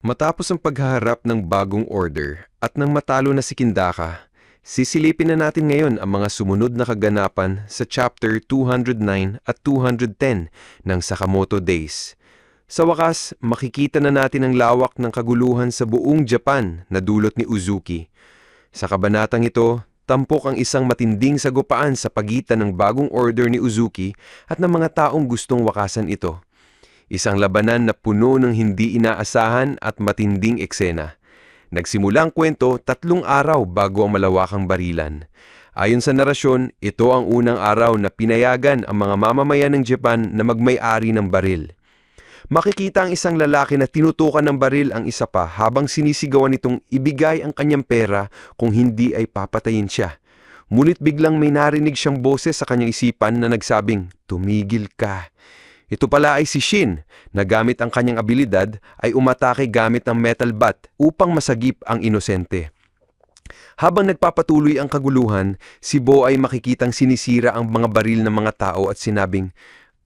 Matapos ang paghaharap ng bagong order at nang matalo na si Kindaka, sisilipin na natin ngayon ang mga sumunod na kaganapan sa Chapter 209 at 210 ng Sakamoto Days. Sa wakas, makikita na natin ang lawak ng kaguluhan sa buong Japan na dulot ni Uzuki. Sa kabanatang ito, tampok ang isang matinding sagupaan sa pagitan ng bagong order ni Uzuki at ng mga taong gustong wakasan ito. Isang labanan na puno ng hindi inaasahan at matinding eksena. Nagsimula ang kwento 3 araw bago ang malawakang barilan. Ayon sa narasyon, ito ang unang araw na pinayagan ang mga mamamayan ng Japan na magmay-ari ng baril. Makikita ang isang lalaki na tinutukan ng baril ang isa pa habang sinisigawan nitong ibigay ang kanyang pera kung hindi ay papatayin siya. Ngunit biglang may narinig siyang boses sa kanyang isipan na nagsabing, "Tumigil ka." Ito pala ay si Shin, na gamit ang kanyang abilidad ay umatake gamit ng metal bat upang masagip ang inosente. Habang nagpapatuloy ang kaguluhan, si Bo ay makikitang sinisira ang mga baril ng mga tao at sinabing,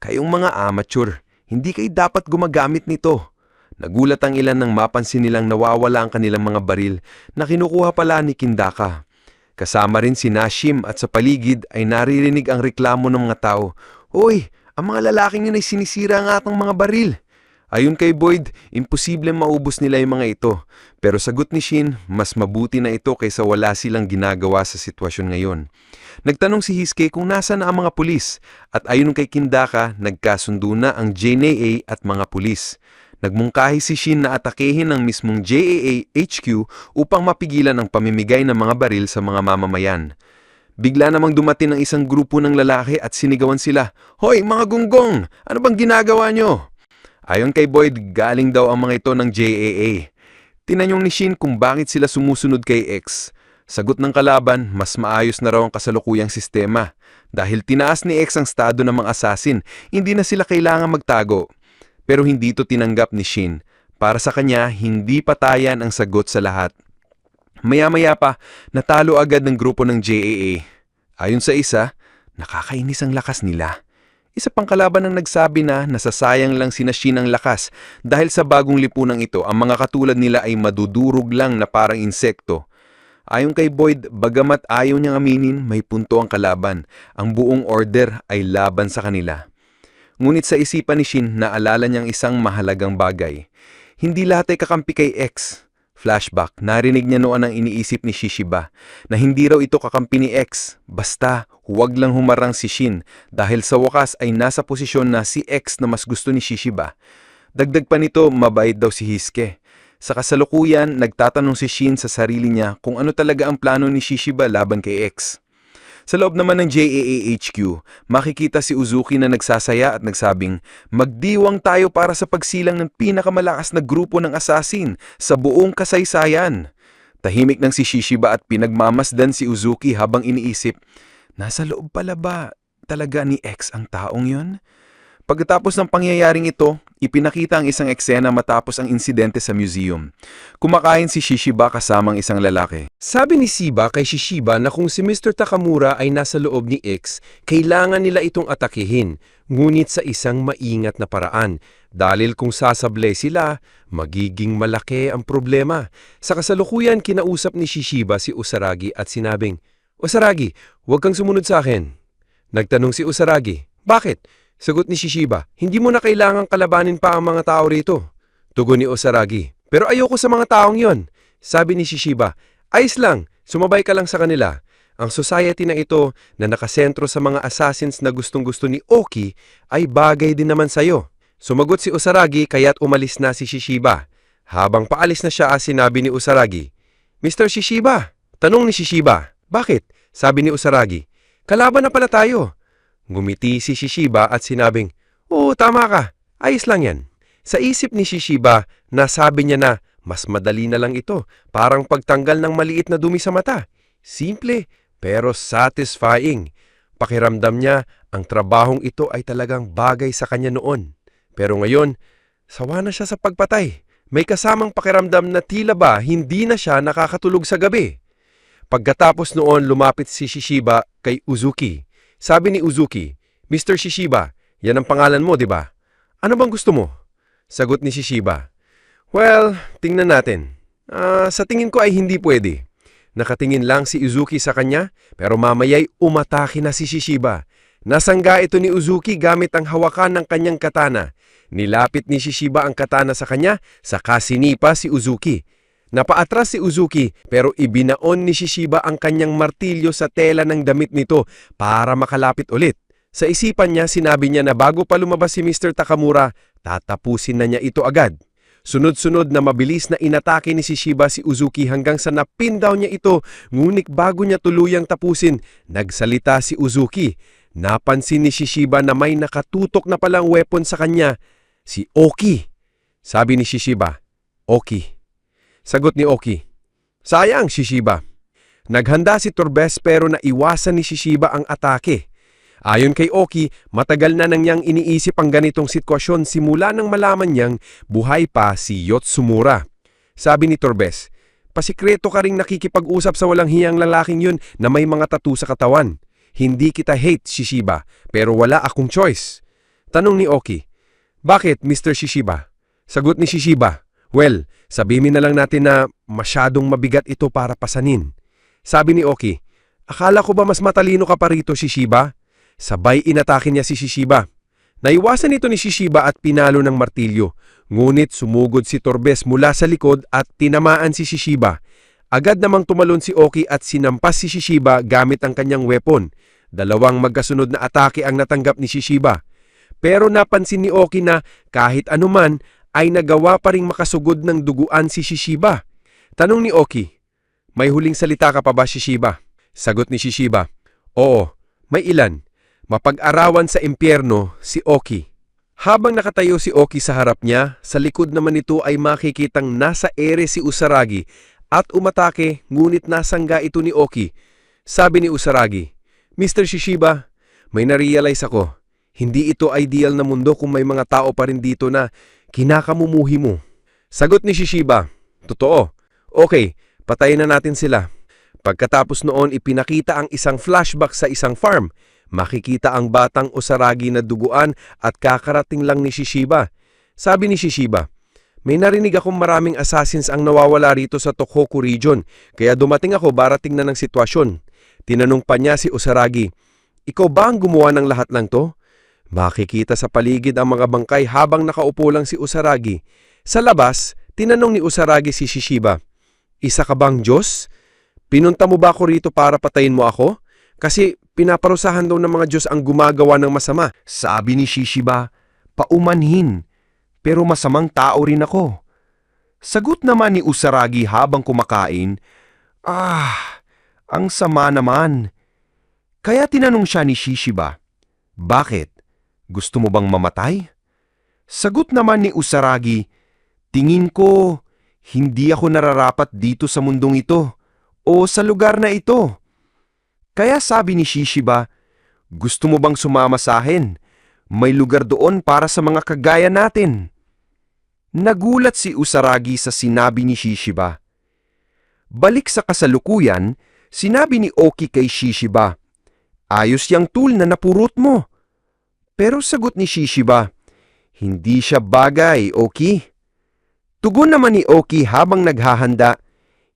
"Kayong mga amateur, hindi kayo dapat gumagamit nito." Nagulat ang ilan nang mapansin nilang nawawala ang kanilang mga baril na kinukuha pala ni Kindaka. Kasama rin si Nashim at sa paligid ay naririnig ang reklamo ng mga tao, "Hoy! Ang mga lalaking yun ay sinisira ang atang mga baril." Ayon kay Boyd, imposible maubos nila yung mga ito. Pero sagot ni Shin, mas mabuti na ito kaysa wala silang ginagawa sa sitwasyon ngayon. Nagtanong si Hisuke kung nasa na ang mga pulis. At ayon kay Kindaka, nagkasundo na ang JNA at mga pulis. Nagmungkahi si Shin na atakehin ang mismong JAA HQ upang mapigilan ang pamimigay ng mga baril sa mga mamamayan. Bigla namang dumating ang isang grupo ng lalaki at sinigawan sila, "Hoy mga gunggong! Ano bang ginagawa nyo?" Ayon kay Boyd, galing daw ang mga ito ng JAA. Tinanong ni Shin kung bakit sila sumusunod kay X. Sagot ng kalaban, mas maayos na raw ang kasalukuyang sistema. Dahil tinaas ni X ang estado ng mga assassin, hindi na sila kailangan magtago. Pero hindi ito tinanggap ni Shin. Para sa kanya, hindi patayan ang sagot sa lahat. Maya-maya pa, natalo agad ng grupo ng JAA. Ayon sa isa, nakakainis ang lakas nila. Isa pang kalaban ang nagsabi na nasasayang lang sina Shin ang lakas dahil sa bagong lipunang ito, ang mga katulad nila ay madudurog lang na parang insekto. Ayon kay Boyd, bagamat ayaw niyang aminin, may punto ang kalaban. Ang buong order ay laban sa kanila. Ngunit sa isipan ni Shin, naalala niyang isang mahalagang bagay. Hindi lahat ay kakampi kay X. Flashback, narinig niya noon ang iniisip ni Shishiba na hindi raw ito kakampi ni X. Basta, huwag lang humarang si Shin dahil sa wakas ay nasa posisyon na si X na mas gusto ni Shishiba. Dagdag pa nito, mabait daw si Hisuke. Sa kasalukuyan, nagtatanong si Shin sa sarili niya kung ano talaga ang plano ni Shishiba laban kay X. Sa loob naman ng JAA HQ, makikita si Uzuki na nagsasaya at nagsabing, "Magdiwang tayo para sa pagsilang ng pinakamalakas na grupo ng assassin sa buong kasaysayan." Tahimik ng si Shishiba at pinagmamasdan si Uzuki habang iniisip, nasa loob pala ba talaga ni X ang taong yon? Pagkatapos ng pangyayaring ito, ipinakita ang isang eksena matapos ang insidente sa museum. Kumakain si Shishiba kasamang isang lalaki. Sabi ni Shiba kay Shishiba na kung si Mr. Takamura ay nasa loob ni X, kailangan nila itong atakihin, ngunit sa isang maingat na paraan. Dahil kung sasablay sila, magiging malaki ang problema. Sa kasalukuyan, kinausap ni Shishiba si Usaragi at sinabing, "Usaragi, huwag kang sumunod sa akin." Nagtanong si Usaragi, "Bakit?" Sagot ni Shishiba, "Hindi mo na kailangang kalabanin pa ang mga tao rito." Tugon ni Usaragi, "Pero ayoko sa mga taong yon." Sabi ni Shishiba, "Ayos lang, sumabay ka lang sa kanila." Ang society na ito na nakasentro sa mga assassins na gustong-gusto ni Oki ay bagay din naman sa'yo. Sumagot si Usaragi kaya't umalis na si Shishiba. Habang paalis na siya, sinabi ni Usaragi, "Mr. Shishiba." Tanong ni Shishiba, "Bakit?" Sabi ni Usaragi, "Kalaban na pala tayo." Ngumiti si Shishiba at sinabing, "Oo, tama ka. Ayos lang yan." Sa isip ni Shishiba, nasabi niya na mas madali na lang ito, parang pagtanggal ng maliit na dumi sa mata. Simple, pero satisfying. Pakiramdam niya, ang trabahong ito ay talagang bagay sa kanya noon. Pero ngayon, sawa na siya sa pagpatay. May kasamang pakiramdam na tila ba hindi na siya nakakatulog sa gabi. Pagkatapos noon, lumapit si Shishiba kay Uzuki. Sabi ni Uzuki, "Mr. Shishiba, yan ang pangalan mo, di ba? Ano bang gusto mo?" Sagot ni Shishiba, Well, tingnan natin. Sa tingin ko ay hindi pwede. Nakatingin lang si Uzuki sa kanya, pero mamaya'y umatake na si Shishiba. Nasangga ito ni Uzuki gamit ang hawakan ng kanyang katana. Nilapit ni Shishiba ang katana sa kanya, saka sinipa si Uzuki. Napaatras si Uzuki pero ibinaon ni Shishiba ang kanyang martilyo sa tela ng damit nito para makalapit ulit. Sa isipan niya, sinabi niya na bago pa lumabas si Mr. Takamura, tatapusin na niya ito agad. Sunod-sunod na mabilis na inatake ni Shishiba si Uzuki hanggang sa napin down niya ito, ngunit bago niya tuluyang tapusin, nagsalita si Uzuki. Napansin ni Shishiba na may nakatutok na palang weapon sa kanya, si Oki. Sabi ni Shishiba, Oki. Sagot ni Oki, sayang Shishiba. Naghanda si Torbes pero naiwasan ni Shishiba ang atake. Ayon kay Oki, matagal na nang niyang iniisip ang ganitong sitwasyon simula nang malaman niyang buhay pa si Yotsumura. Sabi ni Torbes, pasikreto ka ring nakikipag-usap sa walang hiyang lalaking yun na may mga tattoo sa katawan. Hindi kita hate, Shishiba, pero wala akong choice. Tanong ni Oki, bakit Mr. Shishiba? Sagot ni Shishiba, well, sabihin na lang natin na masyadong mabigat ito para pasanin. Sabi ni Oki, akala ko ba mas matalino ka pa rito, Shishiba? Sabay inatake niya si Shishiba. Naiwasan ito ni Shishiba at pinalo ng martilyo. Ngunit sumugod si Torbes mula sa likod at tinamaan si Shishiba. Agad namang tumalon si Oki at sinampas si Shishiba gamit ang kanyang weapon. Dalawang magkasunod na atake ang natanggap ni Shishiba. Pero napansin ni Oki na kahit anuman ay nagawa pa ring makasugod ng duguan si Shishiba. Tanong ni Oki, may huling salita ka pa ba, Shishiba? Sagot ni Shishiba, oo, may ilan. Mapag-arawan sa impyerno si Oki. Habang nakatayo si Oki sa harap niya, sa likod naman nito ay makikitang nasa ere si Usaragi at umatake ngunit nasangga ito ni Oki. Sabi ni Usaragi, Mr. Shishiba, may narealize ako. Hindi ito ideal na mundo kung may mga tao pa rin dito na kinakamumuhi mo. Sagot ni Shishiba, totoo. Okay, patayin na natin sila. Pagkatapos noon ipinakita ang isang flashback sa isang farm. Makikita ang batang Usaragi na duguan at kakarating lang ni Shishiba. Sabi ni Shishiba, may narinig akong maraming assassins ang nawawala rito sa Tohoku region, kaya dumating ako para tingnan ng sitwasyon. Tinanong pa niya si Usaragi, ikaw ba ang gumawa ng lahat ng to? Makikita sa paligid ang mga bangkay habang nakaupo lang si Usaragi. Sa labas, tinanong ni Usaragi si Shishiba, isa ka bang Diyos? Pinunta mo ba ako rito para patayin mo ako? Kasi pinaparusahan daw ng mga Diyos ang gumagawa ng masama. Sabi ni Shishiba, paumanhin, pero masamang tao rin ako. Sagot naman ni Usaragi habang kumakain, ang sama naman. Kaya tinanong siya ni Shishiba, bakit? Gusto mo bang mamatay? Sagot naman ni Usaragi, tingin ko, hindi ako nararapat dito sa mundong ito o sa lugar na ito. Kaya sabi ni Shishiba, gusto mo bang sumama sa akin? May lugar doon para sa mga kagaya natin. Nagulat si Usaragi sa sinabi ni Shishiba. Balik sa kasalukuyan, sinabi ni Oki kay Shishiba, ayos yang tool na napurot mo. Pero sagot ni Shishiba, hindi siya bagay, Oki. Tugon naman ni Oki habang naghahanda,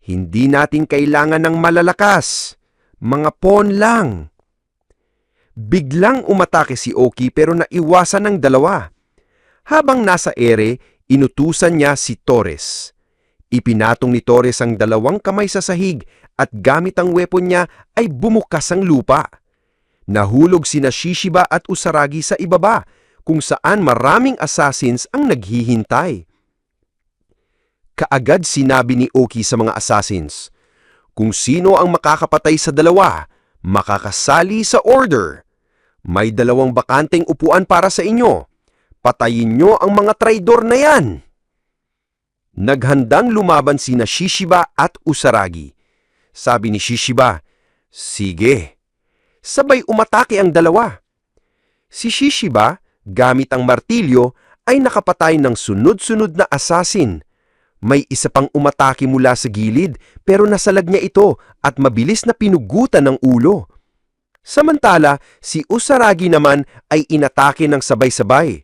hindi natin kailangan ng malalakas. Mga pawn lang. Biglang umatake si Oki pero naiwasan ng dalawa. Habang nasa ere, inutusan niya si Torres. Ipinatong ni Torres ang dalawang kamay sa sahig at gamit ang weapon niya ay bumukas ang lupa. Nahulog sina Shishiba at Usaragi sa ibaba kung saan maraming assassins ang naghihintay. Kaagad sinabi ni Oki sa mga assassins, kung sino ang makakapatay sa dalawa, makakasali sa order. May dalawang bakanteng upuan para sa inyo. Patayin nyo ang mga traidor na yan. Naghandang lumaban sina Shishiba at Usaragi. Sabi ni Shishiba, sige. Sabay umatake ang dalawa. Si Shishiba, gamit ang martilyo, ay nakapatay ng sunod-sunod na assassin. May isa pang umatake mula sa gilid pero nasalag niya ito at mabilis na pinugutan ng ulo. Samantala, si Usaragi naman ay inatake ng sabay-sabay.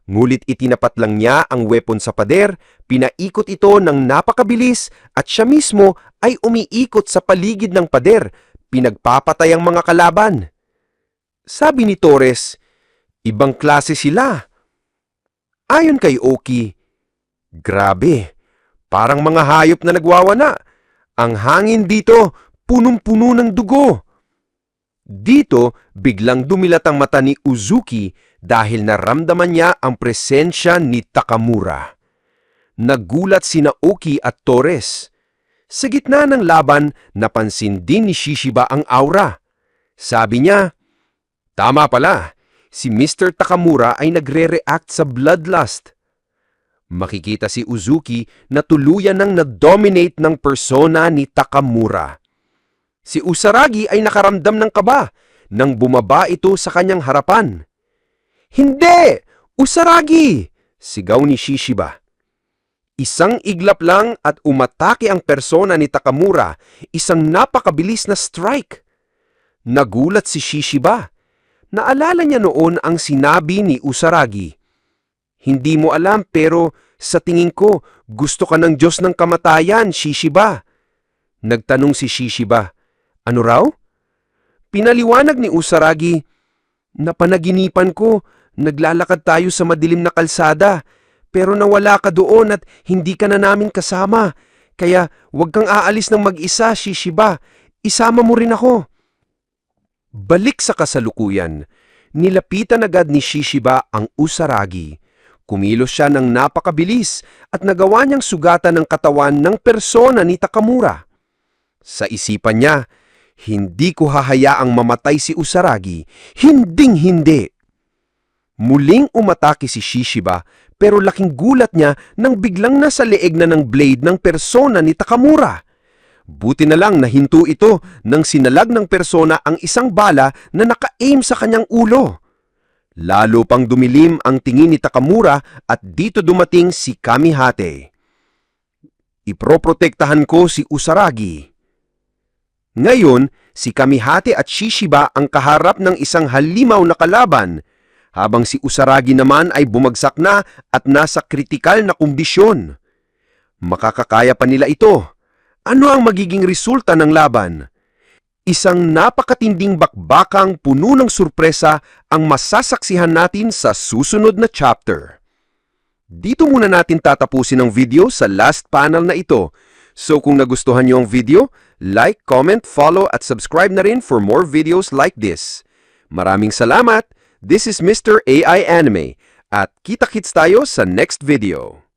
Ngulit itinapat lang niya ang weapon sa pader, pinaikot ito ng napakabilis at siya mismo ay umiikot sa paligid ng pader, pinagpapatay ang mga kalaban. Sabi ni Torres, ibang klase sila. Ayon kay Oki, grabe, parang mga hayop na nagwawana. Ang hangin dito, punong-puno ng dugo. Dito, biglang dumilat ang mata ni Uzuki dahil naramdaman niya ang presensya ni Takamura. Nagulat sina Oki at Torres. Sa gitna ng laban, napansin din ni Shishiba ang aura. Sabi niya, tama pala, si Mr. Takamura ay nagre-react sa bloodlust. Makikita si Uzuki na tuluyan nang na-dominate ng persona ni Takamura. Si Usaragi ay nakaramdam ng kaba nang bumaba ito sa kanyang harapan. Hindi! Usaragi! Sigaw ni Shishiba. Isang iglap lang at umatake ang persona ni Takamura, isang napakabilis na strike. Nagulat si Shishiba. Naalala niya noon ang sinabi ni Usaragi. Hindi mo alam pero sa tingin ko gusto ka ng Diyos ng kamatayan, Shishiba. Nagtanong si Shishiba. Ano raw? Pinaliwanag ni Usaragi, napanaginipan ko, naglalakad tayo sa madilim na kalsada, pero nawala ka doon at hindi ka na namin kasama. Kaya huwag kang aalis ng mag-isa, Shishiba. Isama mo rin ako. Balik sa kasalukuyan, nilapitan agad ni Shishiba ang Usaragi. Kumilos siya ng napakabilis at nagawa niyang sugatan ng katawan ng persona ni Takamura. Sa isipan niya, hindi ko hahayaang mamatay si Usaragi, hinding-hindi. Muling umatake si Shishiba pero laking gulat niya nang biglang nasa leeg na ng blade ng persona ni Takamura. Buti na lang nahinto ito nang sinalag ng persona ang isang bala na naka-aim sa kanyang ulo. Lalo pang dumilim ang tingin ni Takamura at dito dumating si Kamihate. Iproprotektahan ko si Usaragi. Ngayon, si Kamihate at Shishiba ang kaharap ng isang halimaw na kalaban, habang si Usaragi naman ay bumagsak na at nasa kritikal na kondisyon. Makakakaya pa nila ito. Ano ang magiging resulta ng laban? Isang napakatinding bakbakang puno ng surpresa ang masasaksihan natin sa susunod na chapter. Dito muna natin tatapusin ang video sa last panel na ito. So kung nagustuhan niyo ang video, like, comment, follow at subscribe na rin for more videos like this. Maraming salamat! This is Mr. AI Anime at kita-kits tayo sa next video.